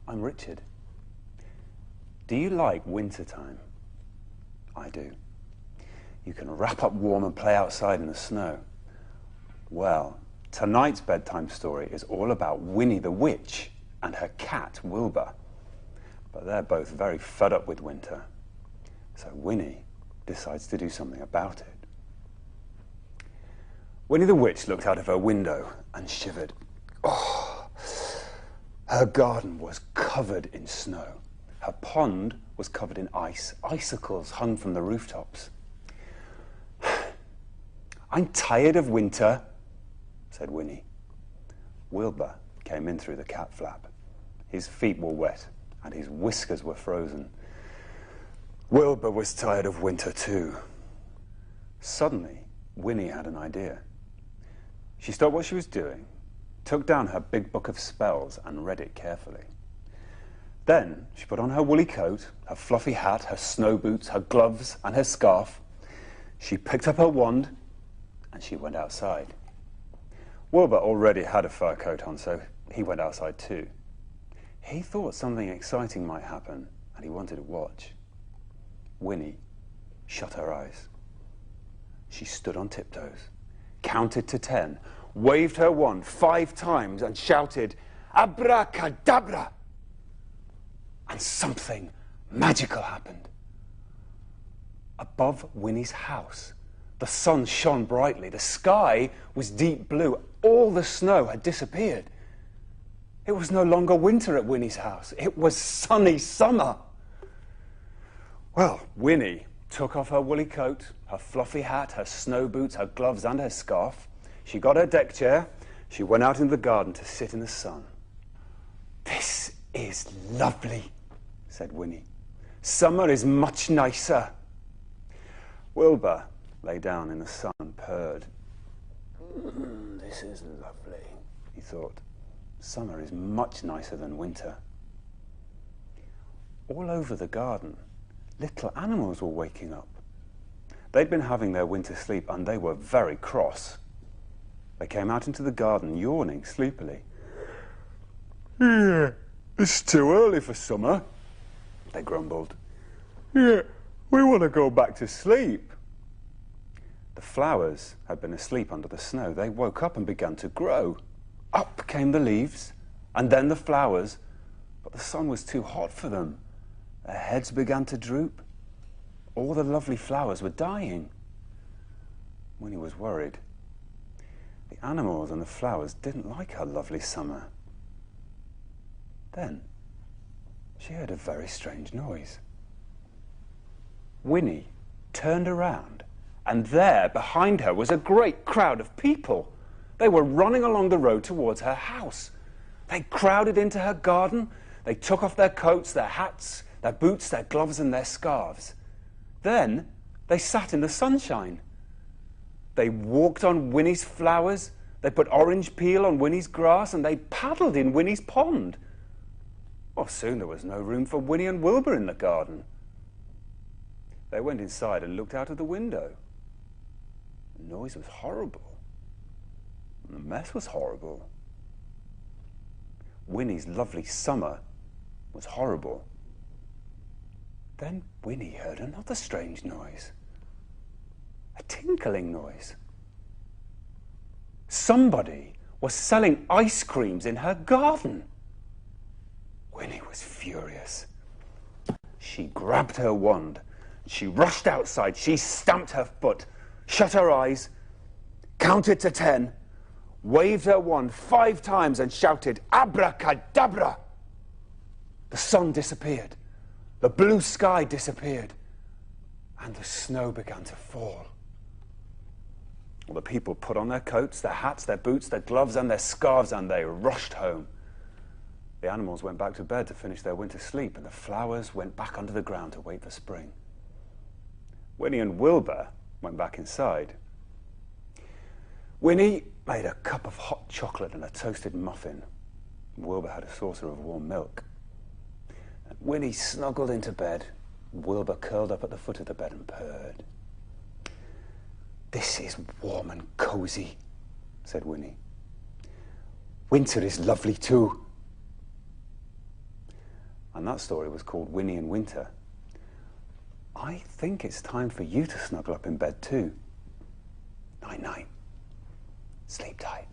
I'm Richard. Do you like winter time? I do. You can wrap up warm and play outside in the snow. Well, tonight's bedtime story is all about Winnie the witch and her cat, Wilbur. But they're both very fed up with winter. So Winnie decides to do something about it. Winnie the witch looked out of her window and shivered. Oh, her garden was covered in snow. Her pond was covered in ice. Icicles hung from the rooftops. I'm tired of winter, said Winnie. Wilbur came in through the cat flap. His feet were wet and his whiskers were frozen. Wilbur was tired of winter too. Suddenly, Winnie had an idea. She stopped what she was doing, took down her big book of spells and read it carefully. Then she put on her woolly coat, her fluffy hat, her snow boots, her gloves and her scarf. She picked up her wand and she went outside. Wilbur already had a fur coat on, so he went outside too. He thought something exciting might happen and he wanted to watch. Winnie shut her eyes. She stood on tiptoes, counted to 10, waved her wand 5 times and shouted, "Abracadabra!" And something magical happened. Above Winnie's house, the sun shone brightly. The sky was deep blue. All the snow had disappeared. It was no longer winter at Winnie's house. It was sunny summer. Well, Winnie took off her woolly coat, her fluffy hat, her snow boots, her gloves and her scarf. She got her deck chair. She went out into the garden to sit in the sun. "This is lovely," said Winnie. "Summer is much nicer." Wilbur lay down in the sun and purred. This is lovely, he thought. Summer is much nicer than winter. All over the garden, little animals were waking up. They'd been having their winter sleep and they were very cross. They came out into the garden, yawning sleepily. "Yeah, it's too early for summer," they grumbled. "Yeah, we want to go back to sleep." The flowers had been asleep under the snow. They woke up and began to grow. Up came the leaves, and then the flowers, but the sun was too hot for them. Their heads began to droop. All the lovely flowers were dying. Winnie was worried. The animals and the flowers didn't like her lovely summer. Then she heard a very strange noise. Winnie turned around, and there behind her was a great crowd of people. They were running along the road towards her house. They crowded into her garden. They took off their coats, their hats, their boots, their gloves and their scarves. Then they sat in the sunshine. They walked on Winnie's flowers. They put orange peel on Winnie's grass and they paddled in Winnie's pond. Well, soon there was no room for Winnie and Wilbur in the garden. They went inside and looked out of the window. The noise was horrible. And the mess was horrible. Winnie's lovely summer was horrible. Then Winnie heard another strange noise. A tinkling noise. Somebody was selling ice creams in her garden. Winnie was furious. She grabbed her wand. She rushed outside. She stamped her foot, shut her eyes, counted to 10, waved her wand 5 times and shouted, "Abracadabra!" The sun disappeared. The blue sky disappeared. And the snow began to fall. Well, the people put on their coats, their hats, their boots, their gloves and their scarves and they rushed home. The animals went back to bed to finish their winter sleep and the flowers went back under the ground to wait for spring. Winnie and Wilbur went back inside. Winnie made a cup of hot chocolate and a toasted muffin. Wilbur had a saucer of warm milk. And Winnie snuggled into bed. Wilbur curled up at the foot of the bed and purred. "This is warm and cozy," said Winnie. "Winter is lovely too." and that story was called Winnie in Winter. I think it's time for you to snuggle up in bed too. Night-night. Sleep tight.